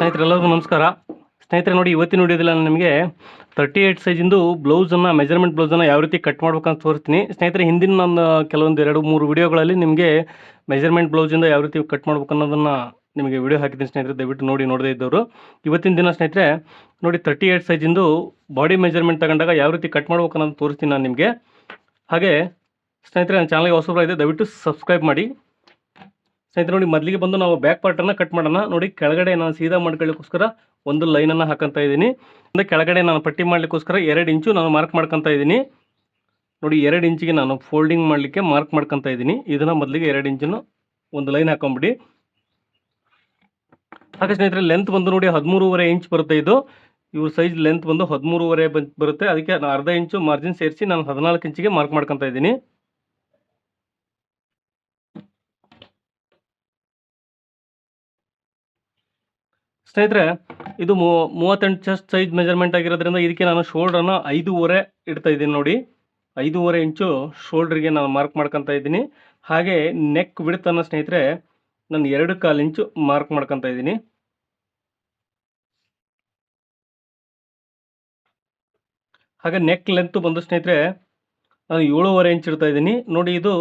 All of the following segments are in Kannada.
ಸ್ನೇಹಿತರೆಲ್ಲರಿಗೂ ನಮಸ್ಕಾರ. ಸ್ನೇಹಿತರೆ ನೋಡಿ, ಇವತ್ತಿನ ವಿಡಿಯೋದಲ್ಲಿ ನಾನು ನಿಮಗೆ 38 ಸೈಜಿಂದು ಬ್ಲೌಸನ್ನು ಮೆಜರ್ಮೆಂಟ್ ಬ್ಲೌಸನ್ನು ಯಾವ ರೀತಿ ಕಟ್ ಮಾಡ್ಬೇಕಂತ ತೋರಿಸ್ತೀನಿ. ಸ್ನೇಹಿತರೆ, ಹಿಂದಿನ ನನ್ನ ಕೆಲವೊಂದು 2-3 ವಿಡಿಯೋಗಳಲ್ಲಿ ನಿಮಗೆ ಮೆಜರ್ಮೆಂಟ್ ಬ್ಲೌಸಿಂದ ಯಾವ ರೀತಿ ಕಟ್ ಮಾಡ್ಬೇಕು ಅನ್ನೋದನ್ನು ನಿಮಗೆ ವಿಡಿಯೋ ಹಾಕಿದ್ದೀನಿ ಸ್ನೇಹಿತರೆ. ದಯವಿಟ್ಟು ನೋಡಿ, ನೋಡದೇ ಇದ್ದವರು. ಇವತ್ತಿನ ದಿನ ಸ್ನೇಹಿತರೆ ನೋಡಿ, 38 ಸೈಜಿಂದು ಬಾಡಿ ಮೆಜರ್ಮೆಂಟ್ ತಗೊಂಡಾಗ ಯಾವ ರೀತಿ ಕಟ್ ಮಾಡ್ಬೇಕು ಅನ್ನೋದು ತೋರಿಸ್ತೀನಿ ನಾನು ನಿಮಗೆ. ಹಾಗೆ ಸ್ನೇಹಿತರೆ, ನನ್ನ ಚಾನಲ್ಗೆ ಹೊಸಬರಾಗಿದೆ, ದಯವಿಟ್ಟು ಸಬ್ಸ್ಕ್ರೈಬ್ ಮಾಡಿ. ಸ್ನೇಹಿತರೆ ನೋಡಿ, ಮೊದಲಿಗೆ ಬಂದು ನಾವು ಬ್ಯಾಕ್ ಪಾರ್ಟನ್ನು ಕಟ್ ಮಾಡೋಣ. ನೋಡಿ, ಕೆಳಗಡೆ ನಾನು ಸೀದಾ ಮಾಡ್ಕೊಳ್ಳಿಕ್ಕೋಸ್ಕರ ಒಂದು ಲೈನನ್ನು ಹಾಕಂತ ಇದ್ದೀನಿ. ಅಂದರೆ ಕೆಳಗಡೆ ನಾನು ಪಟ್ಟಿ ಮಾಡಲಿಕ್ಕೋಸ್ಕರ 2 ಇಂಚು ನಾನು ಮಾರ್ಕ್ ಮಾಡ್ಕೊತಾ ಇದ್ದೀನಿ. ನೋಡಿ, 2 ಇಂಚಿಗೆ ನಾನು ಫೋಲ್ಡಿಂಗ್ ಮಾಡಲಿಕ್ಕೆ ಮಾರ್ಕ್ ಮಾಡ್ಕೊತಾ ಇದ್ದೀನಿ. ಇದನ್ನು ಮೊದಲಿಗೆ 2 ಇಂಚನ್ನು ಒಂದು ಲೈನ್ ಹಾಕೊಂಬಿಡಿ. ಹಾಗೆ ಸ್ನೇಹಿತರೆ, ಲೆಂತ್ ಬಂದು ನೋಡಿ 13.5 ಇಂಚ್ ಬರುತ್ತೆ. ಇವ್ರ ಸೈಜ್ ಲೆಂತ್ ಬಂದು 13.5 ಬರುತ್ತೆ. ಅದಕ್ಕೆ ನಾನು ಅರ್ಧ ಇಂಚು ಮಾರ್ಜಿನ್ ಸೇರಿಸಿ ನಾನು 14 ಇಂಚಿಗೆ ಮಾರ್ಕ್ ಮಾಡ್ಕೊತಾ ಇದ್ದೀನಿ. ಸ್ನೇಹಿತರೆ, ಇದು 38 ಚೆಸ್ಟ್ ಸೈಜ್ ಮೆಜರ್ಮೆಂಟ್ ಆಗಿರೋದ್ರಿಂದ ಇದಕ್ಕೆ ನಾನು ಶೋಲ್ಡ್ರನ್ನು 5.5 ಇಡ್ತಾ ಇದ್ದೀನಿ. ನೋಡಿ, 5.5 ಇಂಚು ಶೋಲ್ಡ್ರಿಗೆ ನಾನು ಮಾರ್ಕ್ ಮಾಡ್ಕೊತಾ ಇದ್ದೀನಿ. ಹಾಗೆ ನೆಕ್ ವಿಡ್ತನ್ನು ಸ್ನೇಹಿತರೆ ನಾನು 2.25 ಇಂಚು ಮಾರ್ಕ್ ಮಾಡ್ಕೊತಾ ಇದ್ದೀನಿ. ಹಾಗೆ ನೆಕ್ ಲೆಂತ್ ಬಂದು ಸ್ನೇಹಿತರೆ ನಾನು 7.5 ಇಂಚ್ ಇಡ್ತಾ ಇದ್ದೀನಿ. ನೋಡಿ, ಇದು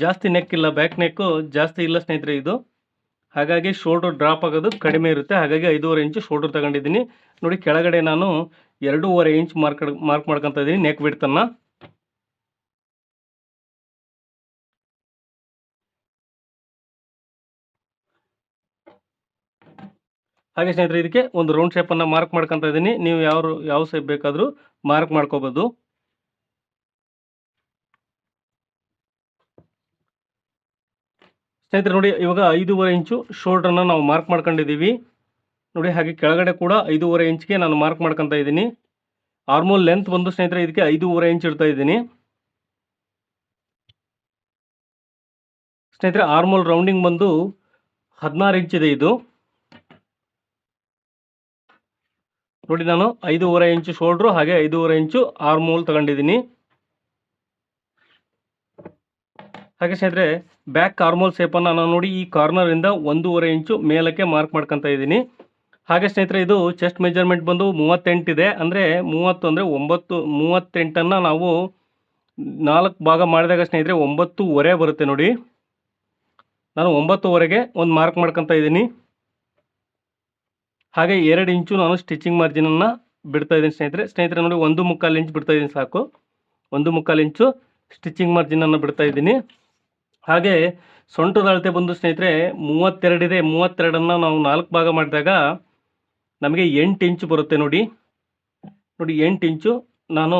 ಜಾಸ್ತಿ ನೆಕ್ ಇಲ್ಲ, ಬ್ಯಾಕ್ ನೆಕ್ಕು ಜಾಸ್ತಿ ಇಲ್ಲ ಸ್ನೇಹಿತರೆ ಇದು. ಹಾಗಾಗಿ ಶೋಲ್ಡರ್ ಡ್ರಾಪ್ ಆಗೋದು ಕಡಿಮೆ ಇರುತ್ತೆ. ಹಾಗಾಗಿ 5.5 ಇಂಚು ಶೋಲ್ಡರ್ ತಗೊಂಡಿದ್ದೀನಿ. ನೋಡಿ, ಕೆಳಗಡೆ ನಾನು 2.5 ಇಂಚ್ ಮಾರ್ಕ್ ಮಾಡ್ಕೊತಾ ಇದ್ದೀನಿ ನೆಕ್ ವಿಡ್ತನ್ನು. ಹಾಗೆ ಸ್ನೇಹಿತರೆ, ಇದಕ್ಕೆ ಒಂದು ರೌಂಡ್ ಶೇಪನ್ನು ಮಾರ್ಕ್ ಮಾಡ್ಕೊತಾ ಇದ್ದೀನಿ. ನೀವು ಯಾವ ಶೇಪ್ ಬೇಕಾದರೂ ಮಾರ್ಕ್ ಮಾಡ್ಕೋಬೋದು. ಸ್ನೇಹಿತರೆ ನೋಡಿ, ಇವಾಗ 5.5 ಇಂಚು ಶೋಲ್ಡ್ರನ್ನು ನಾವು ಮಾರ್ಕ್ ಮಾಡ್ಕೊಂಡಿದ್ದೀವಿ. ನೋಡಿ, ಹಾಗೆ ಕೆಳಗಡೆ ಕೂಡ 5.5 ಇಂಚ್ಗೆ ನಾನು ಮಾರ್ಕ್ ಮಾಡ್ಕೊತಾ ಇದ್ದೀನಿ. ಆರ್ಮೋಲ್ ಲೆಂತ್ ಬಂದು ಸ್ನೇಹಿತರೆ ಇದಕ್ಕೆ 5.5 ಇಂಚ್ ಇಡ್ತಾ ಇದ್ದೀನಿ. ಸ್ನೇಹಿತರೆ, ಆರ್ಮೋಲ್ ರೌಂಡಿಂಗ್ ಬಂದು 16 ಇಂಚ್ ಇದೆ ಇದು. ನೋಡಿ, ನಾನು 5.5 ಇಂಚು ಶೋಲ್ಡ್ರು ಹಾಗೆ 5.5 ಇಂಚು ಆರ್ಮೋಲ್ ತಗೊಂಡಿದ್ದೀನಿ. ಹಾಗೆ ಸ್ನೇಹಿತರೆ, ಬ್ಯಾಕ್ ಆರ್ಮೋಲ್ ಶೇಪನ್ನು ನಾನು ನೋಡಿ ಈ ಕಾರ್ನರಿಂದ 1.5 ಇಂಚು ಮೇಲಕ್ಕೆ ಮಾರ್ಕ್ ಮಾಡ್ಕೊತಾ ಇದ್ದೀನಿ. ಹಾಗೆ ಸ್ನೇಹಿತರೆ, ಇದು ಚೆಸ್ಟ್ ಮೆಜರ್ಮೆಂಟ್ ಬಂದು 38 ಇದೆ. ಅಂದರೆ 30 ಅಂದರೆ 38ಅನ್ನು ನಾವು 4 ಭಾಗ ಮಾಡಿದಾಗ ಸ್ನೇಹಿತರೆ 9.5 ಬರುತ್ತೆ. ನೋಡಿ, ನಾನು 9.5ಗೆ ಒಂದು ಮಾರ್ಕ್ ಮಾಡ್ಕೊತಾ ಇದ್ದೀನಿ. ಹಾಗೆ 2 ಇಂಚು ನಾನು ಸ್ಟಿಚಿಂಗ್ ಮಾರ್ಜಿನನ್ನು ಬಿಡ್ತಾ ಇದ್ದೀನಿ ಸ್ನೇಹಿತರೆ. ನೋಡಿ, 1.25 ಇಂಚ್ ಬಿಡ್ತಾ ಇದ್ದೀನಿ ಸಾಕು. 1.25 ಇಂಚು ಸ್ಟಿಚಿಂಗ್ ಮಾರ್ಜಿನನ್ನು ಬಿಡ್ತಾ ಇದ್ದೀನಿ. ಹಾಗೆ ಸೊಂಟದ ಅಳತೆ ಬಂದು ಸ್ನೇಹಿತರೆ 32 ಇದೆ. 32ಅನ್ನು ನಾವು 4 ಭಾಗ ಮಾಡಿದಾಗ ನಮಗೆ 8 ಇಂಚು ಬರುತ್ತೆ. ನೋಡಿ, 8 ಇಂಚು ನಾನು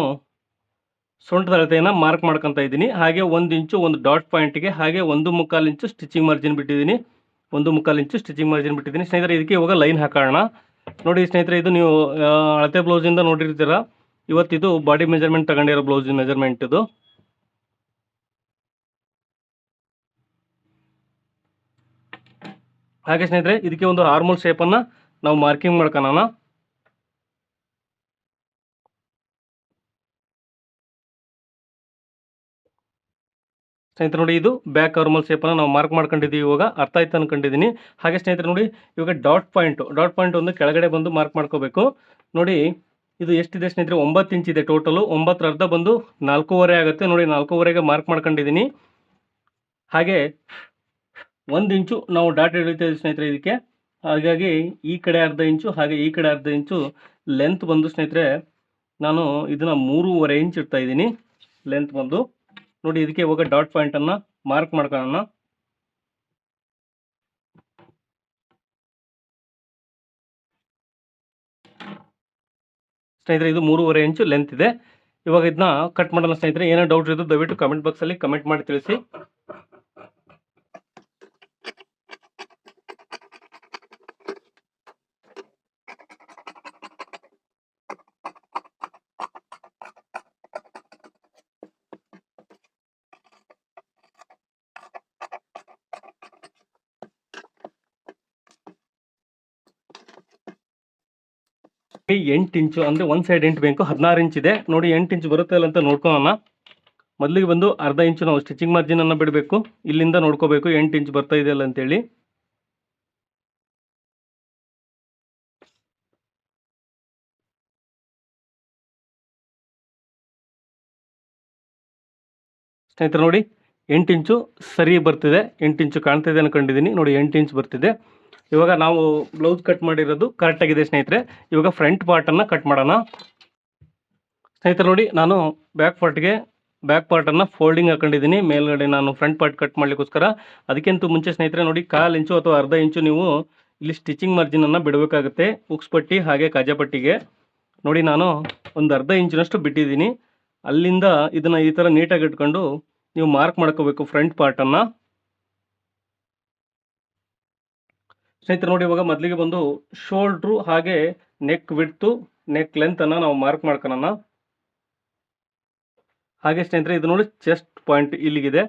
ಸೊಂಟದ ಅಳತೆಯನ್ನು ಮಾರ್ಕ್ ಮಾಡ್ಕೊತಾ ಇದ್ದೀನಿ. ಹಾಗೆ 1 ಇಂಚು ಒಂದು ಡಾಟ್ ಪಾಯಿಂಟ್ಗೆ ಹಾಗೆ 1.25 ಇಂಚು ಸ್ಟಿಚಿಂಗ್ ಮಾರ್ಜಿನ್ ಬಿಟ್ಟಿದ್ದೀನಿ. 1.25 ಇಂಚು ಸ್ಟಿಚಿಂಗ್ ಮಾರ್ಜಿನ್ ಬಿಟ್ಟಿದ್ದೀನಿ ಸ್ನೇಹಿತರೆ. ಇದಕ್ಕೆ ಇವಾಗ ಲೈನ್ ಹಾಕೋಣ. ನೋಡಿ ಸ್ನೇಹಿತರೆ, ಇದು ನೀವು ಅಳತೆ ಬ್ಲೌಸಿಂದ ನೋಡಿರ್ತೀರ. ಇವತ್ತಿದು ಬಾಡಿ ಮೆಜರ್ಮೆಂಟ್ ತಗೊಂಡಿರೋ ಬ್ಲೌಸ್ ಮೆಜರ್ಮೆಂಟ್ ಇದು. ಹಾಗೆ ಸ್ನೇಹಿತರೆ, ಇದಕ್ಕೆ ಒಂದು ಆರ್ಮೋಲ್ ಶೇಪನ್ನು ನಾವು ಮಾರ್ಕಿಂಗ್ ಮಾಡ್ಕೊಳ್ಳೋಣ. ಸ್ನೇಹಿತರೆ ನೋಡಿ, ಇದು ಬ್ಯಾಕ್ ಆರ್ಮೋಲ್ ಶೇಪನ್ನು ನಾವು ಮಾರ್ಕ್ ಮಾಡ್ಕೊಂಡಿದ್ದೀವಿ. ಇವಾಗ ಅರ್ಥ ಆಯ್ತು ಅನ್ಕೊಂಡಿದ್ದೀನಿ. ಹಾಗೆ ಸ್ನೇಹಿತರೆ ನೋಡಿ, ಇವಾಗ ಡಾಟ್ ಪಾಯಿಂಟ್ ಒಂದು ಕೆಳಗಡೆ ಬಂದು ಮಾರ್ಕ್ ಮಾಡ್ಕೋಬೇಕು. ನೋಡಿ, ಇದು ಎಷ್ಟಿದೆ ಸ್ನೇಹಿತರೆ, 9 ಇಂಚ್ ಇದೆ ಟೋಟಲು. 9ರ ಅರ್ಧ ಬಂದು 4.5 ಆಗುತ್ತೆ. ನೋಡಿ, 4.5ಗೆ ಮಾರ್ಕ್ ಮಾಡ್ಕೊಂಡಿದ್ದೀನಿ. ಹಾಗೆ 1 ಇಂಚು ನಾವು ಡಾಟ್ ಎಳಿತೀವಿ ಸ್ನೇಹಿತರೆ ಇದಕ್ಕೆ. ಹಾಗಾಗಿ ಈ ಕಡೆ ಅರ್ಧ ಇಂಚು ಹಾಗೆ ಈ ಕಡೆ ಅರ್ಧ ಇಂಚು ಲೆಂತ್ ಬಂದು ಸ್ನೇಹಿತರೆ ನಾನು ಇದನ್ನು 3.5 ಇಂಚ್ ಇಡ್ತಾ ಇದ್ದೀನಿ ಲೆಂತ್ ಬಂದು. ನೋಡಿ, ಇದಕ್ಕೆ ಇವಾಗ ಡಾಟ್ ಪಾಯಿಂಟನ್ನು ಮಾರ್ಕ್ ಮಾಡ್ಕೊಳ್ಳೋಣ. ಸ್ನೇಹಿತರೆ, ಇದು 3.5 ಇಂಚು ಲೆಂತ್ ಇದೆ. ಇವಾಗ ಇದನ್ನ ಕಟ್ ಮಾಡೋಣ ಸ್ನೇಹಿತರೆ. ಏನೋ ಡೌಟ್ ಇದ್ದು ದಯವಿಟ್ಟು ಕಮೆಂಟ್ ಬಾಕ್ಸಲ್ಲಿ ಕಮೆಂಟ್ ಮಾಡಿ ತಿಳಿಸಿ. ಈ 8 ಇಂಚು ಅಂದರೆ ಒಂದು ಸೈಡ್ 8 ಬೇಕು. 16 ಇಂಚ್ ಇದೆ. ನೋಡಿ, 8 ಇಂಚ್ ಬರುತ್ತೆ ಇಲ್ಲ ಅಂತ ನೋಡ್ಕೊಳ್ಳೋಣ. ಮೊದಲಿಗೆ ಬಂದು ಅರ್ಧ ಇಂಚು ನಾವು ಸ್ಟಿಚಿಂಗ್ ಮಾರ್ಜಿನನ್ನು ಬಿಡಬೇಕು. ಇಲ್ಲಿಂದ ನೋಡ್ಕೋಬೇಕು 8 ಇಂಚ್ ಬರ್ತಾ ಇದೆಯಲ್ಲ ಅಂತೇಳಿ. ಸ್ನೇಹಿತರೆ ನೋಡಿ 8 ಇಂಚು ಸರಿ ಬರ್ತಿದೆ, 8 ಇಂಚು ಕಾಣ್ತಿದೆ ಅನ್ಕೊಂಡಿದ್ದೀನಿ. ನೋಡಿ 8 ಇಂಚ್ ಬರ್ತಿದೆ. ಇವಾಗ ನಾವು ಬ್ಲೌಸ್ ಕಟ್ ಮಾಡಿರೋದು ಕರೆಕ್ಟಾಗಿದೆ ಸ್ನೇಹಿತರೆ. ಇವಾಗ ಫ್ರಂಟ್ ಪಾರ್ಟನ್ನು ಕಟ್ ಮಾಡೋಣ. ಸ್ನೇಹಿತರೆ ನೋಡಿ ನಾನು ಬ್ಯಾಕ್ ಪಾರ್ಟನ್ನು ಫೋಲ್ಡಿಂಗ್ ಹಾಕೊಂಡಿದ್ದೀನಿ. ಮೇಲ್ಗಡೆ ನಾನು ಫ್ರಂಟ್ ಪಾರ್ಟ್ ಕಟ್ ಮಾಡಲಿಕ್ಕೋಸ್ಕರ. ಅದಕ್ಕಿಂತ ಮುಂಚೆ ಸ್ನೇಹಿತರೆ ನೋಡಿ 1/4 ಇಂಚು ಅಥವಾ ಅರ್ಧ ಇಂಚು ನೀವು ಇಲ್ಲಿ ಸ್ಟಿಚಿಂಗ್ ಮಾರ್ಜಿನನ್ನು ಬಿಡಬೇಕಾಗುತ್ತೆ. ಉಕ್ಸ್ ಪಟ್ಟಿ ಹಾಗೆ ಕಾಜಾ ಪಟ್ಟಿಗೆ ನೋಡಿ ನಾನು ಒಂದು ಅರ್ಧ ಇಂಚಿನಷ್ಟು ಬಿಟ್ಟಿದ್ದೀನಿ. ಅಲ್ಲಿಂದ ಇದನ್ನು ಈ ಥರ ನೀಟಾಗಿ ಇಟ್ಕೊಂಡು ನೀವು ಮಾರ್ಕ್ ಮಾಡ್ಕೋಬೇಕು ಫ್ರಂಟ್ ಪಾರ್ಟನ್ನು. ಸ್ನೇಹಿತರೆ ನೋಡಿ ಇವಾಗ ಮೊದಲಿಗೆ ಬಂದು ಶೋಲ್ಡ್ರು ಹಾಗೆ ನೆಕ್ ವಿಡ್ತು, ನೆಕ್ ಲೆಂತನ್ನು ನಾವು ಮಾರ್ಕ್ ಮಾಡ್ಕೊಳ್ಳೋಣ. ಹಾಗೆ ಸ್ನೇಹಿತರೆ ಇದು ನೋಡಿ ಚೆಸ್ಟ್ ಪಾಯಿಂಟ್ ಇಲ್ಲಿಗಿದೆ.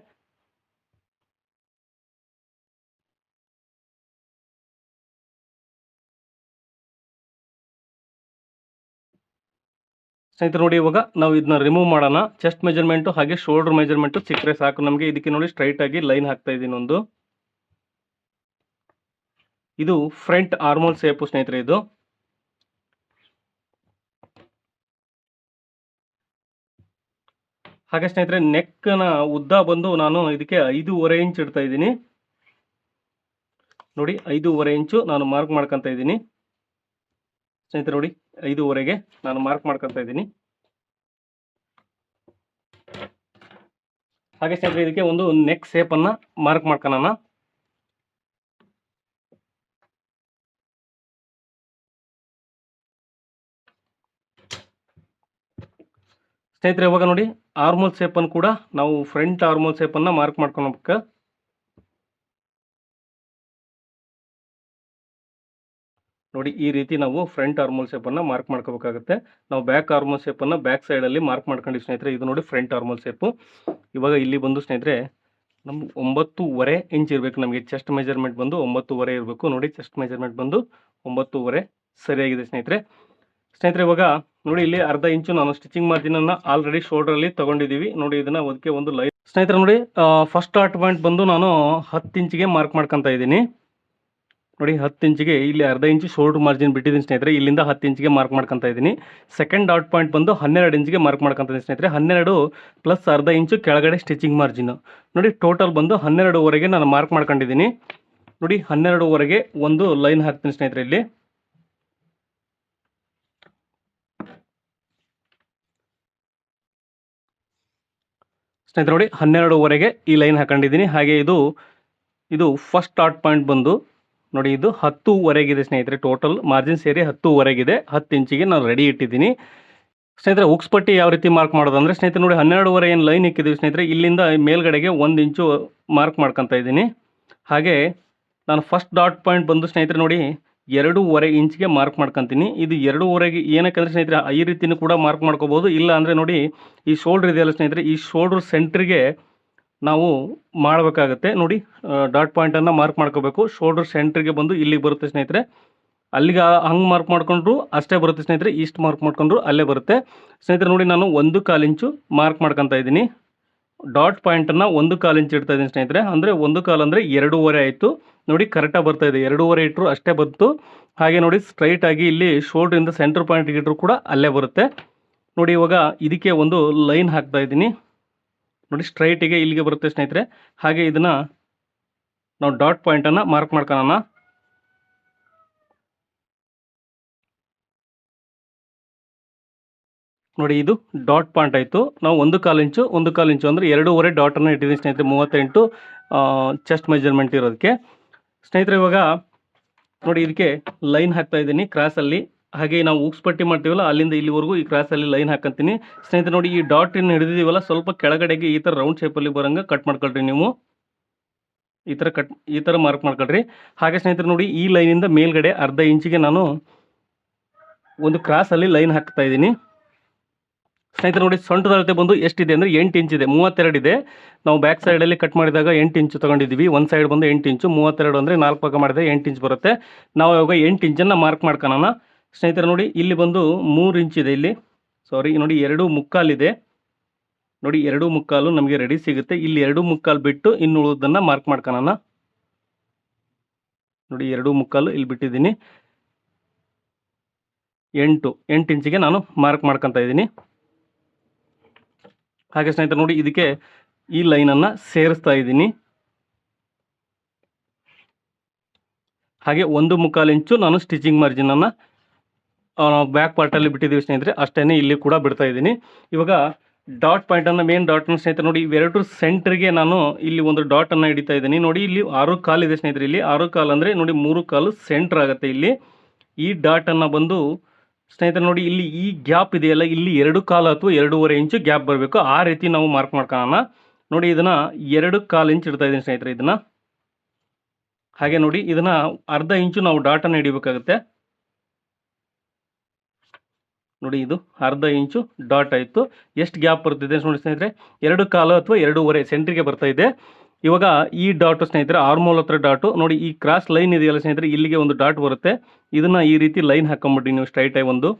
ಸ್ನೇಹಿತರೆ ನೋಡಿ ಇವಾಗ ನಾವು ಇದನ್ನ ರಿಮೂವ್ ಮಾಡೋಣ. ಚೆಸ್ಟ್ ಮೆಜರ್ಮೆಂಟು ಹಾಗೆ ಶೋಲ್ಡರ್ ಮೆಜರ್ಮೆಂಟು ಸಿಕ್ಕರೆ ಸಾಕು ನಮಗೆ. ಇದಕ್ಕೆ ನೋಡಿ ಸ್ಟ್ರೈಟ್ ಆಗಿ ಲೈನ್ ಹಾಕ್ತಾ ಇದ್ದೀನಿ ಒಂದು. ಇದು ಫ್ರಂಟ್ ಆರ್ಮೋಲ್ ಶೇಪು ಸ್ನೇಹಿತರೆ ಇದು. ಹಾಗೆ ಸ್ನೇಹಿತರೆ ನೆಕ್ನ ಉದ್ದ ಬಂದು ನಾನು ಇದಕ್ಕೆ 5.5 ಇಂಚ್ ಇಡ್ತಾ ಇದ್ದೀನಿ. ನೋಡಿ 5.5 ಇಂಚು ನಾನು ಮಾರ್ಕ್ ಮಾಡ್ಕೊತಾ ಇದ್ದೀನಿ ಸ್ನೇಹಿತರೆ. ನೋಡಿ 5.5ಗೆ ನಾನು ಮಾರ್ಕ್ ಮಾಡ್ಕೊತಾ ಇದ್ದೀನಿ. ಹಾಗೆ ಸ್ನೇಹಿತರೆ ಇದಕ್ಕೆ ಒಂದು ನೆಕ್ ಶೇಪನ್ನು ಮಾರ್ಕ್ ಮಾಡ್ಕೊಳ್ಳೋಣ. ಸ್ನೇಹಿತರೆ ಇವಾಗ ನೋಡಿ ಆರ್ಮೋಲ್ ಶೇಪನ್ನು ಕೂಡ ನಾವು ಫ್ರಂಟ್ ಆರ್ಮೋಲ್ ಶೇಪನ್ನು ಮಾರ್ಕ್ ಮಾಡ್ಕೊಳ್ಬೇಕು. ನೋಡಿ ಈ ರೀತಿ ನಾವು ಫ್ರಂಟ್ ಆರ್ಮೋಲ್ ಶೇಪನ್ನು ಮಾರ್ಕ್ ಮಾಡ್ಕೋಬೇಕಾಗುತ್ತೆ. ನಾವು ಬ್ಯಾಕ್ ಆರ್ಮೋಲ್ ಶೇಪನ್ನು ಬ್ಯಾಕ್ ಸೈಡಲ್ಲಿ ಮಾರ್ಕ್ ಮಾಡ್ಕೊಂಡಿವಿ ಸ್ನೇಹಿತರೆ. ಇದು ನೋಡಿ ಫ್ರಂಟ್ ಆರ್ಮೋಲ್ ಶೇಪು. ಇವಾಗ ಇಲ್ಲಿ ಬಂದು ಸ್ನೇಹಿತರೆ ನಮ್ಗೆ 9.5 ಇಂಚ್ ಇರಬೇಕು. ನಮಗೆ ಚೆಸ್ಟ್ ಮೆಜರ್ಮೆಂಟ್ ಬಂದು 9.5 ಇರಬೇಕು. ನೋಡಿ ಚೆಸ್ಟ್ ಮೆಜರ್ಮೆಂಟ್ ಬಂದು 9.5 ಸರಿಯಾಗಿದೆ ಸ್ನೇಹಿತರೆ. ಇವಾಗ ನೋಡಿ ಇಲ್ಲಿ ಅರ್ಧ ಇಂಚು ನಾನು ಸ್ಟಿಚಿಂಗ್ ಮಾರ್ಜಿನನ್ನು ಆಲ್ರೆಡಿ ಶೋಲ್ಡ್ರಲ್ಲಿ ತೊಗೊಂಡಿದ್ದೀವಿ. ನೋಡಿ ಇದನ್ನು ಅದಕ್ಕೆ ಒಂದು ಲೈನ್. ಸ್ನೇಹಿತರೆ ನೋಡಿ ಫಸ್ಟ್ ಸ್ಟಾರ್ಟ್ ಪಾಯಿಂಟ್ ಬಂದು ನಾನು 10 ಇಂಚಿಗೆ ಮಾರ್ಕ್ ಮಾಡ್ಕೊತಾ ಇದ್ದೀನಿ. ನೋಡಿ 10 ಇಂಚಿಗೆ ಇಲ್ಲಿ ಅರ್ಧ ಇಂಚು ಶೋಲ್ಡರ್ ಮಾರ್ಜಿನ್ ಬಿಟ್ಟಿದ್ದೀನಿ ಸ್ನೇಹಿತರೆ. ಇಲ್ಲಿಂದ 10 ಇಂಚಿಗೆ ಮಾರ್ಕ್ ಮಾಡ್ಕೊತಾ ಇದ್ದೀನಿ. ಸೆಕೆಂಡ್ ಡಾಟ್ ಪಾಯಿಂಟ್ ಬಂದು 12 ಇಂಚಿಗೆ ಮಾರ್ಕ್ ಮಾಡ್ಕೊತಾ ಇದ್ದೀನಿ ಸ್ನೇಹಿತರೆ. 12 ಪ್ಲಸ್ ಅರ್ಧ ಇಂಚು ಕೆಳಗಡೆ ಸ್ಟಿಚಿಂಗ್ ಮಾರ್ಜಿನ್. ನೋಡಿ ಟೋಟಲ್ ಬಂದು 12.5 ನಾನು ಮಾರ್ಕ್ ಮಾಡ್ಕೊಂಡಿದ್ದೀನಿ. ನೋಡಿ 12.5 ಒಂದು ಲೈನ್ ಹಾಕ್ತೀನಿ ಸ್ನೇಹಿತರೆ ಇಲ್ಲಿ. ಸ್ನೇಹಿತರೆ ನೋಡಿ 12.5 ಈ ಲೈನ್ ಹಾಕೊಂಡಿದ್ದೀನಿ. ಹಾಗೆ ಇದು ಫಸ್ಟ್ ಸ್ಟಾರ್ಟ್ ಪಾಯಿಂಟ್ ಬಂದು ನೋಡಿ ಇದು 10.5 ಇದೆ ಸ್ನೇಹಿತರೆ. ಟೋಟಲ್ ಮಾರ್ಜಿನ್ ಸೇರಿ 10.5 ಇದೆ. 10 ಇಂಚಿಗೆ ನಾನು ರೆಡಿ ಇಟ್ಟಿದ್ದೀನಿ ಸ್ನೇಹಿತರೆ. ಉಕ್ಸ್ ಪಟ್ಟಿ ಯಾವ ರೀತಿ ಮಾರ್ಕ್ ಮಾಡೋದು ಅಂದರೆ ಸ್ನೇಹಿತರೆ ನೋಡಿ 12.5 ಏನು ಲೈನ್ ಇಕ್ಕಿದ್ದೀವಿ ಸ್ನೇಹಿತರೆ. ಇಲ್ಲಿಂದ ಮೇಲ್ಗಡೆಗೆ 1 ಇಂಚು ಮಾರ್ಕ್ ಮಾಡ್ಕೊತಾ ಇದ್ದೀನಿ. ಹಾಗೆ ನಾನು ಫಸ್ಟ್ ಡಾಟ್ ಪಾಯಿಂಟ್ ಬಂದು ಸ್ನೇಹಿತರೆ ನೋಡಿ 2.5 ಇಂಚಿಗೆ ಮಾರ್ಕ್ ಮಾಡ್ಕೊತೀನಿ. ಇದು 2.5 ಏನಕ್ಕಂದರೆ ಸ್ನೇಹಿತರೆ ಈ ರೀತಿನೂ ಕೂಡ ಮಾರ್ಕ್ ಮಾಡ್ಕೋಬೋದು. ಇಲ್ಲ ಅಂದರೆ ನೋಡಿ ಈ ಶೋಲ್ಡ್ರ್ ಇದೆಯಲ್ಲ ಸ್ನೇಹಿತರೆ, ಈ ಶೋಲ್ಡ್ರ್ ಸೆಂಟ್ರಿಗೆ ನಾವು ಮಾಡಬೇಕಾಗತ್ತೆ. ನೋಡಿ ಡಾಟ್ ಪಾಯಿಂಟನ್ನು ಮಾರ್ಕ್ ಮಾಡ್ಕೋಬೇಕು. ಶೋಲ್ಡ್ರ್ ಸೆಂಟ್ರಿಗೆ ಬಂದು ಇಲ್ಲಿಗೆ ಬರುತ್ತೆ ಸ್ನೇಹಿತರೆ. ಅಲ್ಲಿಗೆ ಹಂಗೆ ಮಾರ್ಕ್ ಮಾಡ್ಕೊಂಡ್ರು ಅಷ್ಟೇ ಬರುತ್ತೆ ಸ್ನೇಹಿತರೆ. ಇಷ್ಟು ಮಾರ್ಕ್ ಮಾಡ್ಕೊಂಡ್ರು ಅಲ್ಲೇ ಬರುತ್ತೆ ಸ್ನೇಹಿತರೆ. ನೋಡಿ ನಾನು 1/4 ಇಂಚು ಮಾರ್ಕ್ ಮಾಡ್ಕೊತಾ ಇದ್ದೀನಿ. ಡಾಟ್ ಪಾಯಿಂಟನ್ನು 1/4 ಇಂಚ್ ಇಡ್ತಾ ಇದ್ದೀನಿ ಸ್ನೇಹಿತರೆ. ಅಂದರೆ 1/4 ಅಂದರೆ 2.5 ಆಯಿತು. ನೋಡಿ ಕರೆಕ್ಟಾಗಿ ಬರ್ತಾ ಇದೆ. 2.5 ಇಟ್ಟರು ಅಷ್ಟೇ ಬಂತು. ಹಾಗೆ ನೋಡಿ ಸ್ಟ್ರೈಟ್ ಆಗಿ ಇಲ್ಲಿ ಶೋಲ್ಡ್ರಿಂದ ಸೆಂಟರ್ ಪಾಯಿಂಟ್ಗೆ ಇಟ್ಟರು ಕೂಡ ಅಲ್ಲೇ ಬರುತ್ತೆ. ನೋಡಿ ಇವಾಗ ಇದಕ್ಕೆ ಒಂದು ಲೈನ್ ಹಾಕ್ತಾ ಇದ್ದೀನಿ. ನೋಡಿ ಸ್ಟ್ರೈಟಿಗೆ ಇಲ್ಲಿಗೆ ಬರುತ್ತೆ ಸ್ನೇಹಿತರೆ. ಹಾಗೆ ಇದನ್ನು ನಾವು ಡಾಟ್ ಪಾಯಿಂಟನ್ನು ಮಾರ್ಕ್ ಮಾಡ್ಕೊಳ್ಳೋಣ. ನೋಡಿ ಇದು ಡಾಟ್ ಪಾಯಿಂಟ್ ಆಯಿತು. ನಾವು 1/4 ಇಂಚು ಅಂದರೆ 2.5 ಡಾಟನ್ನು ಇಟ್ಟಿದ್ದೀನಿ ಸ್ನೇಹಿತರೆ. 38 ಚೆಸ್ಟ್ ಮೆಜರ್ಮೆಂಟ್ ಇರೋದಕ್ಕೆ ಸ್ನೇಹಿತರೆ. ಇವಾಗ ನೋಡಿ ಇದಕ್ಕೆ ಲೈನ್ ಹಾಕ್ತಾ ಇದ್ದೀನಿ ಕ್ರಾಸಲ್ಲಿ. ಹಾಗೆ ನಾವು ಉಕ್ಸ್ ಪಟ್ಟಿ ಮಾಡ್ತೀವಲ್ಲ ಅಲ್ಲಿಂದ ಇಲ್ಲಿವರೆಗೂ ಈ ಕ್ರಾಸಲ್ಲಿ ಲೈನ್ ಹಾಕಂತೀನಿ ಸ್ನೇಹಿತರೆ. ನೋಡಿ ಈ ಡಾಟ್ ಏನು ಹಿಡಿದಿದ್ದೀವಲ್ಲ ಸ್ವಲ್ಪ ಕೆಳಗಡೆಗೆ ಈ ಥರ ರೌಂಡ್ ಶೇಪಲ್ಲಿ ಬರೋಂಗೆ ಕಟ್ ಮಾಡ್ಕೊಳ್ರಿ ನೀವು. ಈ ಥರ ಮಾರ್ಕ್ ಮಾಡ್ಕೊಳ್ರಿ. ಹಾಗೆ ಸ್ನೇಹಿತರೆ ನೋಡಿ ಈ ಲೈನಿಂದ ಮೇಲ್ಗಡೆ ಅರ್ಧ ಇಂಚಿಗೆ ನಾನು ಒಂದು ಕ್ರಾಸಲ್ಲಿ ಲೈನ್ ಹಾಕ್ತಾ ಇದ್ದೀನಿ ಸ್ನೇಹಿತರೆ. ನೋಡಿ ಸೊಂಟದ ಅಳತೆ ಬಂದು ಎಷ್ಟಿದೆ ಅಂದರೆ 8 ಇಂಚಿದೆ. 32 ಇದೆ. ನಾವು ಬ್ಯಾಕ್ ಸೈಡಲ್ಲಿ ಕಟ್ ಮಾಡಿದಾಗ 8 ಇಂಚು ತೊಗೊಂಡಿದ್ದೀವಿ. ಒಂದು ಸೈಡ್ ಬಂದು 8 ಇಂಚು, 32 ಅಂದರೆ 4 ಭಾಗ ಮಾಡಿದರೆ 8 ಇಂಚ್ ಬರುತ್ತೆ. ನಾವು ಇವಾಗ 8 ಇಂಚನ್ನು ಮಾರ್ಕ್ ಮಾಡ್ಕೊಳ್ಳೋಣ ಸ್ನೇಹಿತರೆ. ನೋಡಿ ಇಲ್ಲಿ ಬಂದು 3 ಇಂಚಿದೆ. ಇಲ್ಲಿ ನೋಡಿ 2.75 ಇದೆ. ನೋಡಿ 2.75 ನಮಗೆ ರೆಡಿ ಸಿಗುತ್ತೆ. ಇಲ್ಲಿ 2.75 ಬಿಟ್ಟು ಇನ್ನು ಉಳಿದನ್ನು ಮಾರ್ಕ್ ಮಾಡ್ಕೊಳ್ಳೋಣ. ನೋಡಿ 2.75 ಇಲ್ಲಿ ಬಿಟ್ಟಿದ್ದೀನಿ. 8 ಇಂಚಿಗೆ ನಾನು ಮಾರ್ಕ್ ಮಾಡ್ಕೊತಾ ಇದ್ದೀನಿ. ಹಾಗೆ ಸ್ನೇಹಿತರೆ ನೋಡಿ ಇದಕ್ಕೆ ಈ ಲೈನನ್ನು ಸೇರಿಸ್ತಾ ಇದ್ದೀನಿ. ಹಾಗೆ 1.25 ಇಂಚು ನಾನು ಸ್ಟಿಚಿಂಗ್ ಮಾರ್ಜಿನನ್ನು ಬ್ಯಾಕ್ ಪಾರ್ಟಲ್ಲಿ ಬಿಟ್ಟಿದ್ದೀವಿ ಸ್ನೇಹಿತರೆ, ಅಷ್ಟೇ ಇಲ್ಲಿ ಕೂಡ ಬಿಡ್ತಾ ಇದ್ದೀನಿ. ಇವಾಗ ಡಾಟ್ ಪಾಯಿಂಟನ್ನು, ಮೇನ್ ಡಾಟನ್ನು ಸ್ನೇಹಿತರೆ ನೋಡಿ ಇವೆರಡು ಸೆಂಟ್ರಿಗೆ ನಾನು ಇಲ್ಲಿ ಒಂದು ಡಾಟನ್ನು ಹಿಡಿತಾ ಇದ್ದೀನಿ. ನೋಡಿ ಇಲ್ಲಿ 6 ಕಾಲು ಇದೆ ಸ್ನೇಹಿತರೆ, ಇಲ್ಲಿ 6 ಕಾಲು ಅಂದರೆ ನೋಡಿ 3 ಕಾಲು ಸೆಂಟ್ರ್ ಆಗುತ್ತೆ. ಇಲ್ಲಿ ಈ ಡಾಟನ್ನು ಬಂದು ಸ್ನೇಹಿತರೆ ನೋಡಿ ಇಲ್ಲಿ ಈ ಗ್ಯಾಪ್ ಇದೆಯಲ್ಲ, ಇಲ್ಲಿ 2 ಕಾಲು ಅಥವಾ 2.5 ಇಂಚು ಗ್ಯಾಪ್ ಬರಬೇಕು. ಆ ರೀತಿ ನಾವು ಮಾರ್ಕ್ ಮಾಡ್ಕೊಳ್ಳೋಣ. ನೋಡಿ ಇದನ್ನು 2.25 ಇಂಚ್ ಇಡ್ತಾ ಇದ್ದೀನಿ ಸ್ನೇಹಿತರೆ ಇದನ್ನು. ಹಾಗೆ ನೋಡಿ ಇದನ್ನು ಅರ್ಧ ಇಂಚು ನಾವು ಡಾಟನ್ನು ಹಿಡಿಬೇಕಾಗುತ್ತೆ. ನೋಡಿ ಇದು ಅರ್ಧ ಇಂಚು ಡಾಟ್ ಆಯಿತು. ಎಷ್ಟು ಗ್ಯಾಪ್ ಬರ್ತಿದೆ ನೋಡಿ ಸ್ನೇಹಿತರೆ, 2 ಕಾಲು ಅಥವಾ 2.5 ಸೆಂಟ್ರಿಗೆ ಬರ್ತಾ ಇದೆ. ಇವಾಗ ಈ ಡಾಟು ಸ್ನೇಹಿತರೆ ಆರ್ಮೋಲ್ ಹತ್ರ ಡಾಟು ನೋಡಿ, ಈ ಕ್ರಾಸ್ ಲೈನ್ ಇದೆಯಲ್ಲ ಸ್ನೇಹಿತರೆ, ಇಲ್ಲಿಗೆ ಒಂದು ಡಾಟ್ ಬರುತ್ತೆ. ಇದನ್ನು ಈ ರೀತಿ ಲೈನ್ ಹಾಕೊಂಬಿಟ್ಟು ನೀವು ಸ್ಟ್ರೈಟಾಗಿ ಒಂದು,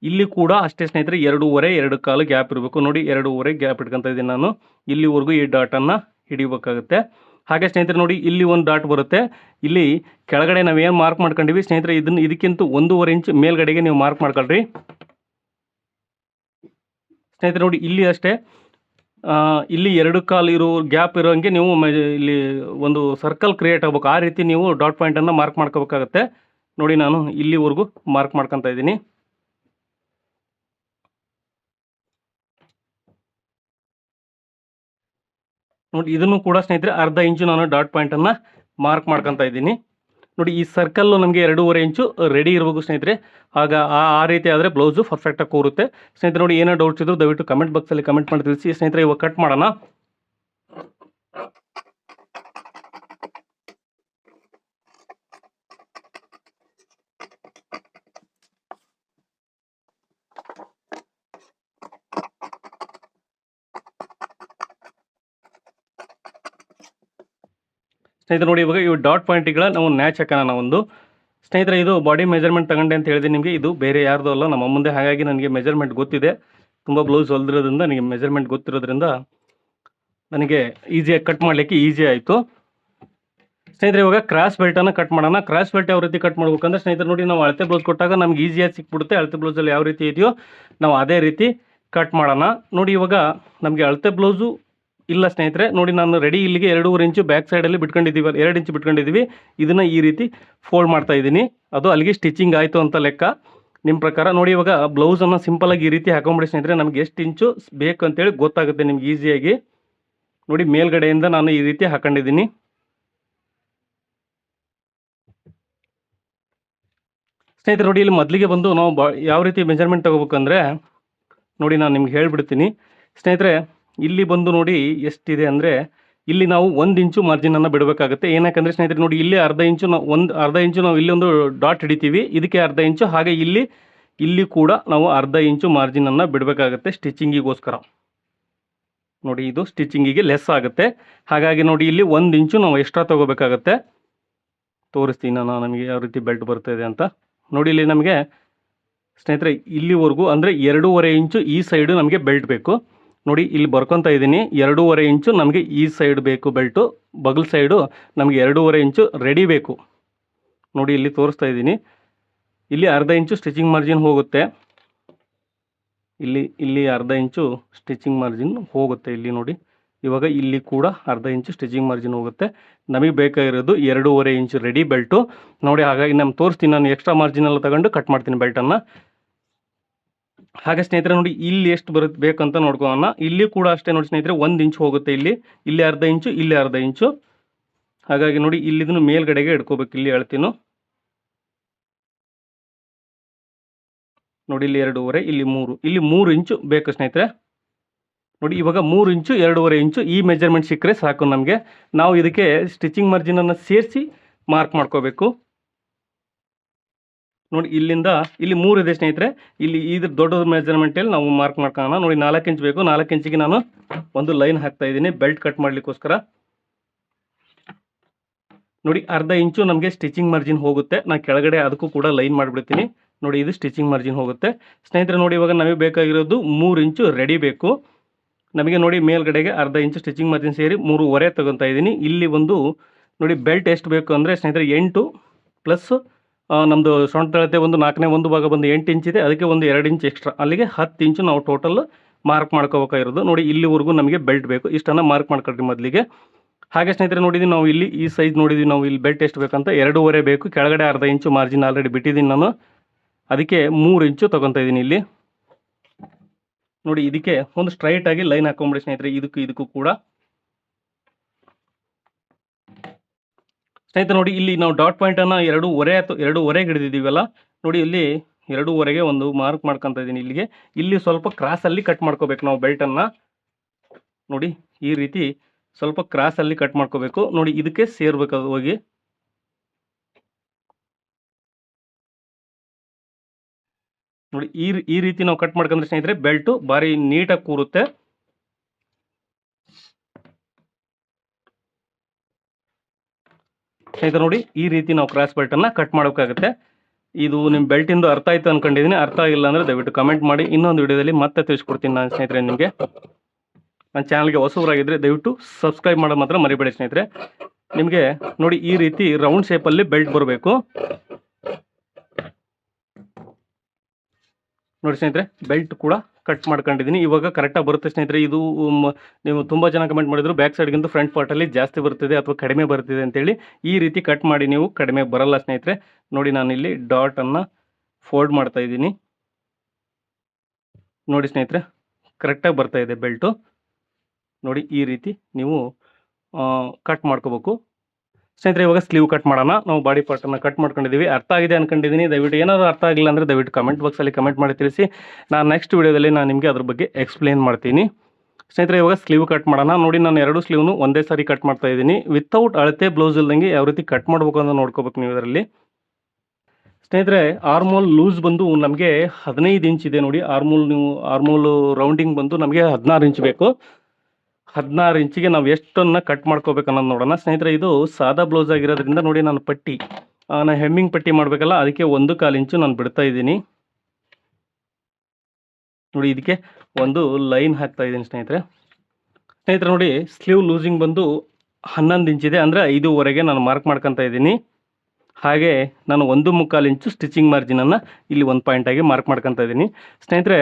ಇಲ್ಲಿ ಕೂಡ ಅಷ್ಟೇ ಸ್ನೇಹಿತರೆ 2.5 2 ಕಾಲು ಗ್ಯಾಪ್ ಇರಬೇಕು. ನೋಡಿ 2.5 ಗ್ಯಾಪ್ ಇಟ್ಕೊತಾ ಇದ್ದೀನಿ ನಾನು. ಇಲ್ಲಿವರೆಗೂ ಈ ಡಾಟನ್ನು ಹಿಡಿಬೇಕಾಗುತ್ತೆ. ಹಾಗೆ ಸ್ನೇಹಿತರೆ ನೋಡಿ ಇಲ್ಲಿ ಒಂದು ಡಾಟ್ ಬರುತ್ತೆ. ಇಲ್ಲಿ ಕೆಳಗಡೆ ನಾವೇನು ಮಾರ್ಕ್ ಮಾಡ್ಕೊಂಡಿವಿ ಸ್ನೇಹಿತರೆ, ಇದಕ್ಕಿಂತ 1.5 ಇಂಚ್ ಮೇಲ್ಗಡೆಗೆ ನೀವು ಮಾರ್ಕ್ ಮಾಡ್ಕೊಳ್ರಿ ಸ್ನೇಹಿತರೆ. ನೋಡಿ ಇಲ್ಲಿ ಅಷ್ಟೇ, ಇಲ್ಲಿ 2 ಕಾಲು ಇರೋ ಗ್ಯಾಪ್ ಇರೋಂಗೆ ನೀವು ಇಲ್ಲಿ ಒಂದು ಸರ್ಕಲ್ ಕ್ರಿಯೇಟ್ ಆಗಬೇಕು. ಆ ರೀತಿ ನೀವು ಡಾಟ್ ಪಾಯಿಂಟನ್ನು ಮಾರ್ಕ್ ಮಾಡ್ಕೋಬೇಕಾಗತ್ತೆ. ನೋಡಿ ನಾನು ಇಲ್ಲಿವರೆಗೂ ಮಾರ್ಕ್ ಮಾಡ್ಕೊತಾ ಇದ್ದೀನಿ. ನೋಡಿ ಇದನ್ನು ಕೂಡ ಸ್ನೇಹಿತರೆ ಅರ್ಧ ಇಂಚು ನಾನು ಡಾಟ್ ಪಾಯಿಂಟನ್ನು ಮಾರ್ಕ್ ಮಾಡ್ಕೊತಾ ಇದ್ದೀನಿ. ನೋಡಿ ಈ ಸರ್ಕಲ್ಲು ನಮಗೆ 2.5 ಇಂಚು ರೆಡಿ ಇರಬೇಕು ಸ್ನೇಹಿತರೆ. ಆಗ ಆ ರೀತಿ ಆದರೆ ಬ್ಲೌಸು ಪರ್ಫೆಕ್ಟಾಗಿ ಕೂರುತ್ತೆ ಸ್ನೇಹಿತರೆ. ನೋಡಿ ಏನೋ ಡೌಟ್ಸ್ ಇದ್ದರೂ ದಯವಿಟ್ಟು ಕಮೆಂಟ್ ಬಾಕ್ಸಲ್ಲಿ ಕಮೆಂಟ್ ಮಾಡಿ ತಿಳಿಸಿ ಸ್ನೇಹಿತರೆ. ಇವಾಗ ಕಟ್ ಮಾಡೋಣ. ಸ್ನೇಹಿತರೆ ನೋಡಿ ಇವಾಗ ಇವು ಡಾಟ್ ಪಾಯಿಂಟ್ಗಳ ನಾವು ನ್ಯಾಚ್ ಹಾಕೋಣ ಒಂದು. ಸ್ನೇಹಿತರೆ ಇದು ಬಾಡಿ ಮೆಜರ್ಮೆಂಟ್ ತಗೊಂಡೆ ಅಂತ ಹೇಳಿದೆ ನಿಮಗೆ, ಇದು ಬೇರೆ ಯಾರ್ದು ಅಲ್ಲ ನಮ್ಮ ಮುಂದೆ. ಹಾಗಾಗಿ ನನಗೆ ಮೆಜರ್ಮೆಂಟ್ ಗೊತ್ತಿದೆ, ತುಂಬ ಬ್ಲೌಸ್ ಹೊಲ್ದಿರೋದ್ರಿಂದ ನನಗೆ ಮೆಜರ್ಮೆಂಟ್ ಗೊತ್ತಿರೋದ್ರಿಂದ ನನಗೆ ಈಸಿಯಾಗಿ ಕಟ್ ಮಾಡಲಿಕ್ಕೆ ಈಸಿ ಆಯಿತು ಸ್ನೇಹಿತರೆ. ಇವಾಗ ಕ್ರಾಸ್ ಬೆಲ್ಟನ್ನು ಕಟ್ ಮಾಡೋಣ. ಕ್ರಾಸ್ ಬೆಲ್ಟ್ ಯಾವ ರೀತಿ ಕಟ್ ಮಾಡ್ಬೇಕಂದ್ರೆ ಸ್ನೇಹಿತರೆ ನೋಡಿ, ನಾವು ಅಳತೆ ಬ್ಲೌಸ್ ಕೊಟ್ಟಾಗ ನಮ್ಗೆ ಈಸಿಯಾಗಿ ಸಿಕ್ಬಿಡುತ್ತೆ. ಅಳತೆ ಬ್ಲೌಸಲ್ಲಿ ಯಾವ ರೀತಿ ಇದೆಯೋ ನಾವು ಅದೇ ರೀತಿ ಕಟ್ ಮಾಡೋಣ. ನೋಡಿ ಇವಾಗ ನಮಗೆ ಅಳತೆ ಬ್ಲೌಸು ಇಲ್ಲ ಸ್ನೇಹಿತರೆ. ನೋಡಿ ನಾನು ರೆಡಿ ಇಲ್ಲಿಗೆ 2.5 ಇಂಚು ಬ್ಯಾಕ್ ಸೈಡಲ್ಲಿ ಬಿಟ್ಕೊಂಡಿದ್ದೀವಿ, 2 ಇಂಚು ಬಿಟ್ಕೊಂಡಿದ್ದೀವಿ. ಇದನ್ನು ಈ ರೀತಿ ಫೋಲ್ಡ್ ಮಾಡ್ತಾ ಇದ್ದೀನಿ. ಅದು ಅಲ್ಲಿಗೆ ಸ್ಟಿಚಿಂಗ್ ಆಯಿತು ಅಂತ ಲೆಕ್ಕ ನಿಮ್ಮ ಪ್ರಕಾರ. ನೋಡಿ ಇವಾಗ ಬ್ಲೌಸನ್ನು ಸಿಂಪಲಾಗಿ ಈ ರೀತಿ ಹಾಕೊಂಬಿಡಿ ಸ್ನೇಹಿತರೆ. ನಮಗೆ ಎಷ್ಟು ಇಂಚು ಬೇಕು ಅಂತೇಳಿ ಗೊತ್ತಾಗುತ್ತೆ ನಿಮ್ಗೆ ಈಸಿಯಾಗಿ. ನೋಡಿ ಮೇಲ್ಗಡೆಯಿಂದ ನಾನು ಈ ರೀತಿ ಹಾಕೊಂಡಿದ್ದೀನಿ. ಸ್ನೇಹಿತರೆ ನೋಡಿ ಇಲ್ಲಿ ಮೊದಲಿಗೆ ಬಂದು ನಾವು ಯಾವ ರೀತಿ ಮೆಜರ್ಮೆಂಟ್ ತೊಗೋಬೇಕಂದ್ರೆ ನೋಡಿ ನಾನು ನಿಮ್ಗೆ ಹೇಳ್ಬಿಡ್ತೀನಿ ಸ್ನೇಹಿತರೆ. ಇಲ್ಲಿ ಬಂದು ನೋಡಿ ಎಷ್ಟಿದೆ ಅಂದರೆ ಇಲ್ಲಿ ನಾವು 1 ಇಂಚು ಮಾರ್ಜಿನನ್ನು ಬಿಡಬೇಕಾಗುತ್ತೆ. ಏನಕ್ಕಂದರೆ ಸ್ನೇಹಿತರೆ ನೋಡಿ ಇಲ್ಲಿ ಅರ್ಧ ಇಂಚು ಅರ್ಧ ಇಂಚು ನಾವು ಇಲ್ಲಿ ಒಂದು ಡಾಟ್ ಹಿಡಿತೀವಿ, ಇದಕ್ಕೆ ಅರ್ಧ ಇಂಚು. ಹಾಗೆ ಇಲ್ಲಿ ಕೂಡ ನಾವು ಅರ್ಧ ಇಂಚು ಮಾರ್ಜಿನನ್ನು ಬಿಡಬೇಕಾಗುತ್ತೆ ಸ್ಟಿಚಿಂಗಿಗೋಸ್ಕರ. ನೋಡಿ ಇದು ಸ್ಟಿಚಿಂಗಿಗೆ ಲೆಸ್ ಆಗುತ್ತೆ. ಹಾಗಾಗಿ ನೋಡಿ ಇಲ್ಲಿ 1 ಇಂಚು ನಾವು ಎಕ್ಸ್ಟ್ರಾ ತೊಗೋಬೇಕಾಗತ್ತೆ. ತೋರಿಸ್ತೀನಿ ನಾನು ನಮಗೆ ಯಾವ ರೀತಿ ಬೆಲ್ಟ್ ಬರ್ತಾಯಿದೆ ಅಂತ. ನೋಡಿ ಇಲ್ಲಿ ನಮಗೆ ಸ್ನೇಹಿತರೆ ಇಲ್ಲಿವರೆಗೂ ಅಂದರೆ 2.5 ಇಂಚು ಈ ಸೈಡು ನಮಗೆ ಬೆಲ್ಟ್ ಬೇಕು. ನೋಡಿ ಇಲ್ಲಿ ಬರ್ಕೊತಾ ಇದ್ದೀನಿ, 2.5 ಇಂಚು ನಮಗೆ ಈ ಸೈಡ್ ಬೇಕು ಬೆಲ್ಟು. ಬಗಲ್ ಸೈಡು ನಮಗೆ 2.5 ಇಂಚು ರೆಡಿ ಬೇಕು. ನೋಡಿ ಇಲ್ಲಿ ತೋರಿಸ್ತಾ ಇದ್ದೀನಿ. ಇಲ್ಲಿ ಅರ್ಧ ಇಂಚು ಸ್ಟಿಚಿಂಗ್ ಮಾರ್ಜಿನ್ ಹೋಗುತ್ತೆ. ಇಲ್ಲಿ ಅರ್ಧ ಇಂಚು ಸ್ಟಿಚಿಂಗ್ ಮಾರ್ಜಿನ್ ಹೋಗುತ್ತೆ. ಇಲ್ಲಿ ನೋಡಿ ಇವಾಗ ಇಲ್ಲಿ ಕೂಡ ಅರ್ಧ ಇಂಚು ಸ್ಟಿಚಿಂಗ್ ಮಾರ್ಜಿನ್ ಹೋಗುತ್ತೆ. ನಮಗೆ ಬೇಕಾಗಿರೋದು 2.5 ಇಂಚು ರೆಡಿ ಬೆಲ್ಟು. ನೋಡಿ ಹಾಗಾಗಿ ನಾನು ತೋರಿಸ್ತೀನಿ, ನಾನು ಎಕ್ಸ್ಟ್ರಾ ಮಾರ್ಜಿನ್ ಎಲ್ಲ ತಗೊಂಡು ಕಟ್ ಮಾಡ್ತೀನಿ ಬೆಲ್ಟನ್ನು. ಹಾಗೆ ಸ್ನೇಹಿತರೆ ನೋಡಿ ಇಲ್ಲಿ ಎಷ್ಟು ಬೇಕಂತ ನೋಡ್ಕೊಳ್ಳೋಣ. ಇಲ್ಲಿ ಕೂಡ ಅಷ್ಟೇ ನೋಡಿ ಸ್ನೇಹಿತರೆ 1 ಇಂಚು ಹೋಗುತ್ತೆ. ಇಲ್ಲಿ ಅರ್ಧ ಇಂಚು, ಇಲ್ಲಿ ಅರ್ಧ ಇಂಚು. ಹಾಗಾಗಿ ನೋಡಿ ಇಲ್ಲಿದನ್ನು ಮೇಲ್ಗಡೆಗೆ ಇಟ್ಕೋಬೇಕು. ಇಲ್ಲಿ ಹೇಳ್ತೀನು ನೋಡಿ ಇಲ್ಲಿ 2.5, ಇಲ್ಲಿ 3 ಇಂಚು ಬೇಕು ಸ್ನೇಹಿತರೆ. ನೋಡಿ ಇವಾಗ 3 ಇಂಚು 2.5 ಇಂಚು ಈ ಮೆಜರ್ಮೆಂಟ್ ಸಿಕ್ಕರೆ ಸಾಕು ನಮಗೆ. ನಾವು ಇದಕ್ಕೆ ಸ್ಟಿಚಿಂಗ್ ಮಾರ್ಜಿನನ್ನು ಸೇರಿಸಿ ಮಾರ್ಕ್ ಮಾಡ್ಕೋಬೇಕು. ನೋಡಿ ಇಲ್ಲಿಂದ ಇಲ್ಲಿ 3 ಇದೆ ಸ್ನೇಹಿತರೆ. ಇಲ್ಲಿ ಇದ್ರ ದೊಡ್ಡ ಮೆಜರ್ಮೆಂಟಲ್ಲಿ ನಾವು ಮಾರ್ಕ್ ಮಾಡ್ಕೊಳ್ಳೋಣ. ನೋಡಿ 4 ಇಂಚ್ ಬೇಕು. 4 ಇಂಚಿಗೆ ನಾನು ಒಂದು ಲೈನ್ ಹಾಕ್ತಾ ಇದ್ದೀನಿ ಬೆಲ್ಟ್ ಕಟ್ ಮಾಡಲಿಕ್ಕೋಸ್ಕರ. ನೋಡಿ ಅರ್ಧ ಇಂಚು ನಮಗೆ ಸ್ಟಿಚಿಂಗ್ ಮಾರ್ಜಿನ್ ಹೋಗುತ್ತೆ. ನಾನು ಕೆಳಗಡೆ ಅದಕ್ಕೂ ಕೂಡ ಲೈನ್ ಮಾಡಿಬಿಡ್ತೀನಿ. ನೋಡಿ ಇದು ಸ್ಟಿಚಿಂಗ್ ಮಾರ್ಜಿನ್ ಹೋಗುತ್ತೆ ಸ್ನೇಹಿತರೆ. ನೋಡಿ ಇವಾಗ ನಮಗೆ ಬೇಕಾಗಿರೋದು 3 ಇಂಚು ರೆಡಿ ಬೇಕು ನಮಗೆ. ನೋಡಿ ಮೇಲ್ಗಡೆಗೆ ಅರ್ಧ ಇಂಚು ಸ್ಟಿಚಿಂಗ್ ಮಾರ್ಜಿನ್ ಸೇರಿ 3.5 ತಗೊತಾ ಇದ್ದೀನಿ. ಇಲ್ಲಿ ಒಂದು ನೋಡಿ ಬೆಲ್ಟ್ ಎಷ್ಟು ಬೇಕು ಅಂದರೆ ಸ್ನೇಹಿತರೆ 8 ಪ್ಲಸ್ ನಮ್ಮದು ಸೊಂಟ ಅಳತೆ ಒಂದು 4ನೇ ಒಂದು ಭಾಗ ಬಂದು 8 ಇಂಚಿದೆ. ಅದಕ್ಕೆ ಒಂದು 2 ಇಂಚ್ ಎಕ್ಸ್ಟ್ರಾ, ಅಲ್ಲಿಗೆ 10 ಇಂಚು ನಾವು ಟೋಟಲ್ ಮಾರ್ಕ್ ಮಾಡ್ಕೋಬೇಕಾಗಿರೋದು. ನೋಡಿ ಇಲ್ಲಿವರೆಗೂ ನಮಗೆ ಬೆಲ್ಟ್ ಬೇಕು, ಇಷ್ಟನ್ನು ಮಾರ್ಕ್ ಮಾಡ್ಕೊಳ್ರಿ ಮೊದಲಿಗೆ. ಹಾಗೆ ಸ್ನೇಹಿತರೆ ನೋಡಿದ್ವಿ ನಾವು ಇಲ್ಲಿ ಈ ಸೈಜ್ ನೋಡಿದ್ವಿ ನಾವು ಇಲ್ಲಿ ಬೆಲ್ಟ್ ಎಷ್ಟು ಬೇಕಂತ 2.5 ಬೇಕು. ಕೆಳಗಡೆ ಅರ್ಧ ಇಂಚು ಮಾರ್ಜಿನ್ ಆಲ್ರೆಡಿ ಬಿಟ್ಟಿದ್ದೀನಿ ನಾನು, ಅದಕ್ಕೆ 3 ಇಂಚು ತೊಗೊತಾ ಇದ್ದೀನಿ ಇಲ್ಲಿ. ನೋಡಿ ಇದಕ್ಕೆ ಒಂದು ಸ್ಟ್ರೈಟ್ ಆಗಿ ಲೈನ್ ಹಾಕೊಂಬಿಡಿ ಸ್ನೇಹಿತರೆ, ಇದಕ್ಕೂ ಕೂಡ. ಸ್ನೇಹಿತರೆ ನೋಡಿ ಇಲ್ಲಿ ನಾವು ಡಾಟ್ ಪಾಯಿಂಟನ್ನು 2.5 ಹಿಡಿದಿದ್ದೀವಲ್ಲ, ನೋಡಿ ಇಲ್ಲಿ 2.5ಗೆ ಒಂದು ಮಾರ್ಕ್ ಮಾಡ್ಕೊತಾ ಇದ್ದೀನಿ ಇಲ್ಲಿಗೆ. ಇಲ್ಲಿ ಸ್ವಲ್ಪ ಕ್ರಾಸಲ್ಲಿ ಕಟ್ ಮಾಡ್ಕೋಬೇಕು ನಾವು ಬೆಲ್ಟನ್ನು. ನೋಡಿ ಈ ರೀತಿ ಸ್ವಲ್ಪ ಕ್ರಾಸಲ್ಲಿ ಕಟ್ ಮಾಡ್ಕೋಬೇಕು. ನೋಡಿ ಇದಕ್ಕೆ ಸೇರ್ಬೇಕು ಅದು ಹೋಗಿ. ನೋಡಿ ಈ ರೀತಿ ನಾವು ಕಟ್ ಮಾಡ್ಕೊಂಡ್ರೆ ಸ್ನೇಹಿತರೆ ಬೆಲ್ಟು ಭಾರಿ ನೀಟಾಗಿ ಕೂರುತ್ತೆ. ಸ್ನೇಹಿತರೆ ನೋಡಿ ಈ ರೀತಿ ನಾವು ಕ್ರಾಸ್ ಬೆಲ್ಟನ್ನು ಕಟ್ ಮಾಡೋಕ್ಕಾಗುತ್ತೆ. ಇದು ನಿಮ್ಮ ಬೆಲ್ಟಿಂದು ಅರ್ಥ ಆಯಿತು ಅಂದ್ಕೊಂಡಿದ್ದೀನಿ. ಅರ್ಥ ಆಗಿಲ್ಲ ಅಂದರೆ ದಯವಿಟ್ಟು ಕಮೆಂಟ್ ಮಾಡಿ, ಇನ್ನೊಂದು ವಿಡಿಯೋದಲ್ಲಿ ಮತ್ತೆ ತಿಳಿಸ್ಕೊಡ್ತೀನಿ ನಾನು ಸ್ನೇಹಿತರೆ ನಿಮಗೆ. ನನ್ನ ಚಾನಲ್ಗೆ ಹೊಸಬರಾಗಿದ್ದರೆ ದಯವಿಟ್ಟು ಸಬ್ಸ್ಕ್ರೈಬ್ ಮಾಡೋದು ಮಾತ್ರ ಮರಿಬೇಡಿ ಸ್ನೇಹಿತರೆ. ನಿಮಗೆ ನೋಡಿ ಈ ರೀತಿ ರೌಂಡ್ ಶೇಪಲ್ಲಿ ಬೆಲ್ಟ್ ಬರಬೇಕು. ನೋಡಿ ಸ್ನೇಹಿತರೆ ಬೆಲ್ಟ್ ಕೂಡ ಕಟ್ ಮಾಡ್ಕೊಂಡಿದ್ದೀನಿ, ಇವಾಗ ಕರೆಕ್ಟಾಗಿ ಬರುತ್ತೆ ಸ್ನೇಹಿತರೆ. ಇದು ನೀವು ತುಂಬ ಜನ ಕಮೆಂಟ್ ಮಾಡಿದ್ರು ಬ್ಯಾಕ್ ಸೈಡ್ಗಿಂತ ಫ್ರಂಟ್ ಪಾರ್ಟಲ್ಲಿ ಜಾಸ್ತಿ ಬರ್ತಿದೆ ಅಥವಾ ಕಡಿಮೆ ಬರ್ತಿದೆ ಅಂತೇಳಿ. ಈ ರೀತಿ ಕಟ್ ಮಾಡಿ ನೀವು ಕಡಿಮೆ ಬರಲ್ಲ ಸ್ನೇಹಿತರೆ. ನೋಡಿ ನಾನಿಲ್ಲಿ ಡಾಟನ್ನು ಫೋಲ್ಡ್ ಮಾಡ್ತಾ ಇದ್ದೀನಿ. ನೋಡಿ ಸ್ನೇಹಿತರೆ ಕರೆಕ್ಟಾಗಿ ಬರ್ತಾ ಇದೆ ಬೆಲ್ಟು. ನೋಡಿ ಈ ರೀತಿ ನೀವು ಕಟ್ ಮಾಡ್ಕೋಬೇಕು ಸ್ನೇಹಿತರೆ. ಇವಾಗ ಸ್ಲೀವ್ ಕಟ್ ಮಾಡೋಣ. ನಾವು ಬಾಡಿ ಪಾರ್ಟನ್ನು ಕಟ್ ಮಾಡ್ಕೊಂಡಿದ್ದೀವಿ. ಅರ್ಥ ಆಗಿದೆ ಅಂದ್ಕೊಂಡಿದ್ದೀನಿ. ದಯವಿಟ್ಟು ಏನಾದರೂ ಅರ್ಥ ಆಗಿಲ್ಲ ಅಂದರೆ ದಯವಿಟ್ಟು ಕಮೆಂಟ್ ಬಾಕ್ಸಲ್ಲಿ ಕಮೆಂಟ್ ಮಾಡಿ ತಿಳಿಸಿ. ನಾನು ನೆಕ್ಸ್ಟ್ ವೀಡಿಯೋದಲ್ಲಿ ನಾನು ನಿಮಗೆ ಅದ್ರ ಬಗ್ಗೆ ಎಕ್ಸ್ಪ್ಲೇನ್ ಮಾಡ್ತೀನಿ ಸ್ನೇಹಿತರೆ. ಇವಾಗ ಸ್ಲೀವ್ ಕಟ್ ಮಾಡೋಣ. ನೋಡಿ ನಾನು 2 ಸ್ಲೀವ್ನು ಒಂದೇ ಸಾರಿ ಕಟ್ ಮಾಡ್ತಾ ಇದ್ದೀನಿ. ವಿತೌಟ್ ಅಳತೆ ಬ್ಲೌಸ್ ಇಲ್ದಂಗೆ ಯಾವ ರೀತಿ ಕಟ್ ಮಾಡ್ಬೇಕು ಅಂತ ನೋಡ್ಕೋಬೇಕು ನೀವು ಇದರಲ್ಲಿ ಸ್ನೇಹಿತರೆ. ಆರ್ಮೋಲ್ ಲೂಸ್ ಬಂದು ನಮಗೆ 15 ಇಂಚ್ ಇದೆ. ನೋಡಿ ಆರ್ಮೋಲ್ ರೌಂಡಿಂಗ್ ಬಂದು ನಮಗೆ 16 ಇಂಚ್ ಬೇಕು. 16 ಇಂಚಿಗೆ ನಾವು ಎಷ್ಟನ್ನು ಕಟ್ ಮಾಡ್ಕೋಬೇಕು ಅನ್ನೋದು ನೋಡೋಣ ಸ್ನೇಹಿತರೆ. ಇದು ಸಾದಾ ಬ್ಲೌಸ್ ಆಗಿರೋದ್ರಿಂದ ನೋಡಿ ನಾನು ಹೆಮ್ಮಿಂಗ್ ಪಟ್ಟಿ ಮಾಡಬೇಕಲ್ಲ, ಅದಕ್ಕೆ 1/4 ಇಂಚು ನಾನು ಬಿಡ್ತಾ ಇದ್ದೀನಿ. ನೋಡಿ ಇದಕ್ಕೆ ಒಂದು ಲೈನ್ ಹಾಕ್ತಾ ಇದ್ದೀನಿ ಸ್ನೇಹಿತರೆ. ನೋಡಿ ಸ್ಲೀವ್ ಲೂಸಿಂಗ್ ಬಂದು 11 ಇಂಚಿದೆ, ಅಂದರೆ 5.5 ನಾನು ಮಾರ್ಕ್ ಮಾಡ್ಕೊತಾ ಇದ್ದೀನಿ. ಹಾಗೆ ನಾನು 1/4 ಇಂಚು ಸ್ಟಿಚಿಂಗ್ ಮಾರ್ಜಿನನ್ನು ಇಲ್ಲಿ 1 ಪಾಯಿಂಟ್ ಆಗಿ ಮಾರ್ಕ್ ಮಾಡ್ಕೊತಾ ಇದ್ದೀನಿ ಸ್ನೇಹಿತರೆ.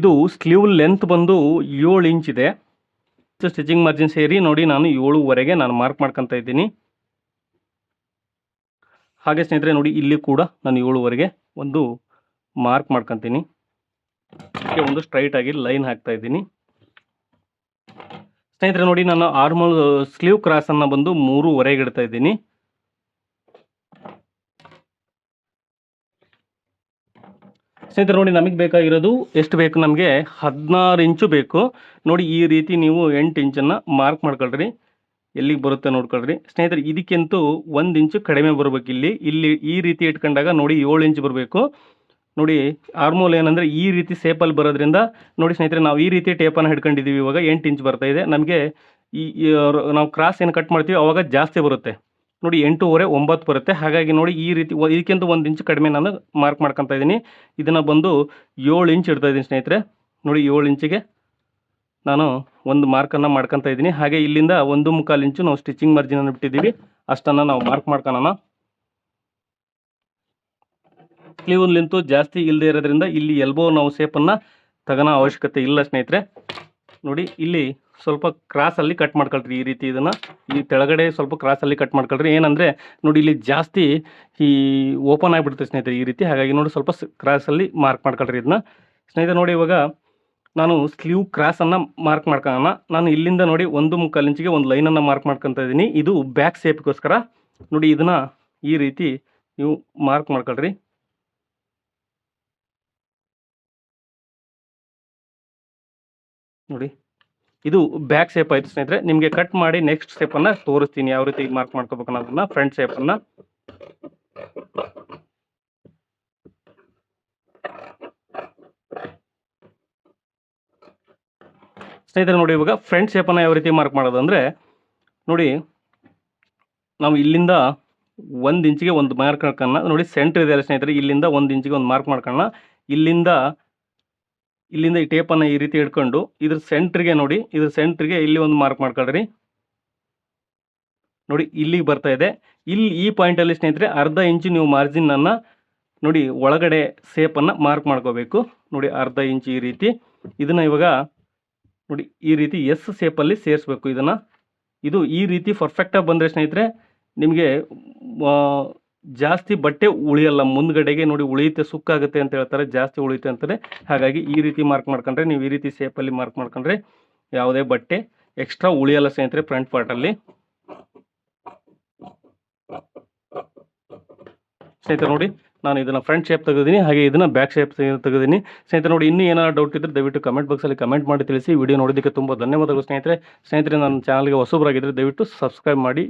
ಇದು ಸ್ಲೀವ್ ಲೆಂತ್ ಬಂದು 7 ಇಂಚ್ ಇದೆ. ಸ್ಟಿಚಿಂಗ್ ಮಾರ್ಜಿನ್ ಸೇರಿ ನೋಡಿ ನಾನು 7.5 ನಾನು ಮಾರ್ಕ್ ಮಾಡ್ಕೊತಾ ಇದ್ದೀನಿ. ಹಾಗೆ ಸ್ನೇಹಿತರೆ ನೋಡಿ ಇಲ್ಲಿ ಕೂಡ ನಾನು 7.5 ಒಂದು ಮಾರ್ಕ್ ಮಾಡ್ಕೊತೀನಿ. ಇದಕ್ಕೆ ಒಂದು ಸ್ಟ್ರೈಟ್ ಆಗಿ ಲೈನ್ ಹಾಕ್ತಾ ಇದ್ದೀನಿ ಸ್ನೇಹಿತರೆ. ನೋಡಿ ನಾನು ಆರ್ಮೋಲ್ ಸ್ಲೀವ್ ಕ್ರಾಸನ್ನು ಬಂದು 3.5 ಇಡ್ತಾ ಇದ್ದೀನಿ. ಸ್ನೇಹಿತರೆ ನೋಡಿ ನಮಗೆ ಬೇಕಾಗಿರೋದು ಎಷ್ಟು ಬೇಕು, ನಮಗೆ 16 ಇಂಚು ಬೇಕು. ನೋಡಿ ಈ ರೀತಿ ನೀವು 8 ಇಂಚನ್ನು ಮಾರ್ಕ್ ಮಾಡ್ಕೊಳ್ರಿ, ಎಲ್ಲಿಗೆ ಬರುತ್ತೆ ನೋಡ್ಕೊಳ್ರಿ ಸ್ನೇಹಿತರೆ. ಇದಕ್ಕಿಂತೂ 1 ಇಂಚು ಕಡಿಮೆ ಬರಬೇಕು. ಇಲ್ಲಿ ಈ ರೀತಿ ಇಟ್ಕೊಂಡಾಗ ನೋಡಿ 7 ಇಂಚ್ ಬರಬೇಕು. ನೋಡಿ ಆರ್ಮೋಲ್ ಏನಂದರೆ ಈ ರೀತಿ ಸೇಪಲ್ಲಿ ಬರೋದ್ರಿಂದ ನೋಡಿ ಸ್ನೇಹಿತರೆ ನಾವು ಈ ರೀತಿ ಟೇಪನ್ನು ಹಿಡ್ಕೊಂಡಿದ್ದೀವಿ. ಇವಾಗ 8 ಇಂಚ್ ಬರ್ತಾ ಇದೆ ನಮಗೆ. ನಾವು ಕ್ರಾಸ್ ಏನು ಕಟ್ ಮಾಡ್ತೀವಿ ಅವಾಗ ಜಾಸ್ತಿ ಬರುತ್ತೆ. ನೋಡಿ 8.5 9 ಬರುತ್ತೆ. ಹಾಗಾಗಿ ನೋಡಿ ಈ ರೀತಿ ಇದಕ್ಕಿಂತ 1 ಇಂಚು ಕಡಿಮೆ ನಾನು ಮಾರ್ಕ್ ಮಾಡ್ಕೊತಾ ಇದ್ದೀನಿ. ಇದನ್ನು ಬಂದು 7 ಇಂಚ್ ಇಡ್ತಾ ಇದ್ದೀನಿ ಸ್ನೇಹಿತರೆ. ನೋಡಿ 7 ಇಂಚಿಗೆ ನಾನು ಒಂದು ಮಾರ್ಕನ್ನು ಮಾಡ್ಕೊತಾ ಇದ್ದೀನಿ. ಹಾಗೆ ಇಲ್ಲಿಂದ 1/4 ಇಂಚು ನಾವು ಸ್ಟಿಚಿಂಗ್ ಮಾರ್ಜಿನನ್ನು ಬಿಟ್ಟಿದ್ದೀವಿ, ಅಷ್ಟನ್ನು ನಾವು ಮಾರ್ಕ್ ಮಾಡ್ಕೊಳ್ಳೋಣ. ಸ್ಲೀವ್ ಲೆಂತು ಜಾಸ್ತಿ ಇಲ್ಲದೆ ಇರೋದ್ರಿಂದ ಇಲ್ಲಿ ಎಲ್ಬೋ ನಾವು ಸೇಪನ್ನು ತಗೋಣ ಅವಶ್ಯಕತೆ ಇಲ್ಲ ಸ್ನೇಹಿತರೆ. ನೋಡಿ ಇಲ್ಲಿ ಸ್ವಲ್ಪ ಕ್ರಾಸಲ್ಲಿ ಕಟ್ ಮಾಡ್ಕೊಳ್ರಿ ಈ ರೀತಿ. ಇದನ್ನು ಈ ಕೆಳಗಡೆ ಸ್ವಲ್ಪ ಕ್ರಾಸಲ್ಲಿ ಕಟ್ ಮಾಡ್ಕೊಳ್ರಿ. ಏನಂದರೆ ನೋಡಿ ಇಲ್ಲಿ ಜಾಸ್ತಿ ಈ ಓಪನ್ ಆಗಿಬಿಡುತ್ತೆ ಸ್ನೇಹಿತರೆ ಈ ರೀತಿ. ಹಾಗಾಗಿ ನೋಡಿ ಸ್ವಲ್ಪ ಕ್ರಾಸಲ್ಲಿ ಮಾರ್ಕ್ ಮಾಡ್ಕೊಳ್ರಿ ಇದನ್ನ ಸ್ನೇಹಿತರೆ. ನೋಡಿ ಇವಾಗ ನಾನು ಸ್ಲೀವ್ ಕ್ರಾಸನ್ನು ಮಾರ್ಕ್ ಮಾಡ್ಕೊಳ್ಳೋಣ. ನಾನು ಇಲ್ಲಿಂದ ನೋಡಿ 1/4 ಇಂಚಿಗೆ ಒಂದು ಲೈನನ್ನು ಮಾರ್ಕ್ ಮಾಡ್ಕೊತಾ ಇದ್ದೀನಿ. ಇದು ಬ್ಯಾಕ್ ಶೇಪ್ಗೋಸ್ಕರ. ನೋಡಿ ಇದನ್ನು ಈ ರೀತಿ ನೀವು ಮಾರ್ಕ್ ಮಾಡ್ಕೊಳ್ರಿ. ನೋಡಿ ಇದು ಬ್ಯಾಕ್ ಶೇಪ್ ಆಯಿತು ಸ್ನೇಹಿತರೆ. ನಿಮಗೆ ಕಟ್ ಮಾಡಿ ನೆಕ್ಸ್ಟ್ ಶೇಪನ್ನು ತೋರಿಸ್ತೀನಿ ಯಾವ ರೀತಿ ಮಾರ್ಕ್ ಮಾಡ್ಕೋಬೇಕು ಅನ್ನೋದನ್ನ. ಫ್ರಂಟ್ ಶೇಪನ್ನು ಸ್ನೇಹಿತರೆ ನೋಡಿ ಇವಾಗ ಫ್ರಂಟ್ ಶೇಪನ್ನು ಯಾವ ರೀತಿ ಮಾರ್ಕ್ ಮಾಡೋದು ಅಂದರೆ ನೋಡಿ ನಾವು ಇಲ್ಲಿಂದ 1 ಇಂಚಿಗೆ ಒಂದು ಮಾರ್ಕ್ ಮಾಡ್ಕೊಳ್ಳೋಣ. ನೋಡಿ ಸೆಂಟ್ರ್ ಇದೆ ಸ್ನೇಹಿತರೆ, ಇಲ್ಲಿಂದ 1 ಇಂಚಿಗೆ ಒಂದು ಮಾರ್ಕ್ ಮಾಡ್ಕೊಳ್ಳೋಣ. ಇಲ್ಲಿಂದ ಈ ಟೇಪನ್ನು ಈ ರೀತಿ ಹಿಡ್ಕೊಂಡು ಇದ್ರ ಸೆಂಟ್ರಿಗೆ ನೋಡಿ, ಇದ್ರ ಸೆಂಟ್ರಿಗೆ ಇಲ್ಲಿ ಒಂದು ಮಾರ್ಕ್ ಮಾಡ್ಕೊಳ್ರಿ. ನೋಡಿ ಇಲ್ಲಿಗೆ ಬರ್ತಾ ಇದೆ. ಇಲ್ಲಿ ಈ ಪಾಯಿಂಟಲ್ಲಿ ಸ್ನೇಹಿತರೆ ಅರ್ಧ ಇಂಚು ನೀವು ಮಾರ್ಜಿನನ್ನು ನೋಡಿ ಒಳಗಡೆ ಶೇಪನ್ನು ಮಾರ್ಕ್ ಮಾಡ್ಕೋಬೇಕು. ನೋಡಿ ಅರ್ಧ ಇಂಚು ಈ ರೀತಿ ಇದನ್ನು ಇವಾಗ ನೋಡಿ ಈ ರೀತಿ ಎಸ್ ಶೇಪಲ್ಲಿ ಸೇರಿಸ್ಬೇಕು ಇದನ್ನು. ಇದು ಈ ರೀತಿ ಪರ್ಫೆಕ್ಟಾಗಿ ಬಂದರೆ ಸ್ನೇಹಿತರೆ ನಿಮಗೆ ಜಾಸ್ತಿ ಬಟ್ಟೆ ಉಳಿಯಲ್ಲ, ಮುಂದ್ಗಡೆಗೆ ನೋಡಿ ಉಳಿಯುತ್ತೆ, ಸುಕ್ಕಾಗುತ್ತೆ ಅಂತ ಹೇಳ್ತಾರೆ, ಜಾಸ್ತಿ ಉಳಿಯುತ್ತೆ ಅಂತಾರೆ. ಹಾಗಾಗಿ ಈ ರೀತಿ ಮಾರ್ಕ್ ಮಾಡ್ಕೊಂಡ್ರೆ, ನೀವು ಈ ರೀತಿ ಶೇಪಲ್ಲಿ ಮಾರ್ಕ್ ಮಾಡ್ಕೊಂಡ್ರೆ ಯಾವುದೇ ಬಟ್ಟೆ ಎಕ್ಸ್ಟ್ರಾ ಉಳಿಯಲ್ಲ ಸ್ನೇಹಿತರೆ ಫ್ರಂಟ್ ಪಾರ್ಟಲ್ಲಿ. ಸ್ನೇಹಿತರೆ ನೋಡಿ ನಾನು ಇದನ್ನು ಫ್ರಂಟ್ ಶೇಪ್ ತೆಗೆದಿದ್ದೀನಿ, ಹಾಗೆ ಇದನ್ನು ಬ್ಯಾಕ್ ಶೇಪ್ ತೆಗೆದಿದ್ದೀನಿ. ಸ್ನೇಹಿತರೆ ನೋಡಿ ಇನ್ನೂ ಏನಾದ್ರು ಡೌಟ್ ಇದ್ದರೆ ದಯವಿಟ್ಟು ಕಮೆಂಟ್ ಬಾಕ್ಸಲ್ಲಿ ಕಮೆಂಟ್ ಮಾಡಿ ತಿಳಿಸಿ. ವಿಡಿಯೋ ನೋಡೋದಕ್ಕೆ ತುಂಬ ಧನ್ಯವಾದಗಳು ಸ್ನೇಹಿತರೆ. ನನ್ನ ಚಾನಲ್ಗೆ ಹೊಸಬರಾಗಿದ್ದರೆ ದಯವಿಟ್ಟು ಸಬ್ಸ್ಕ್ರೈಬ್ ಮಾಡಿ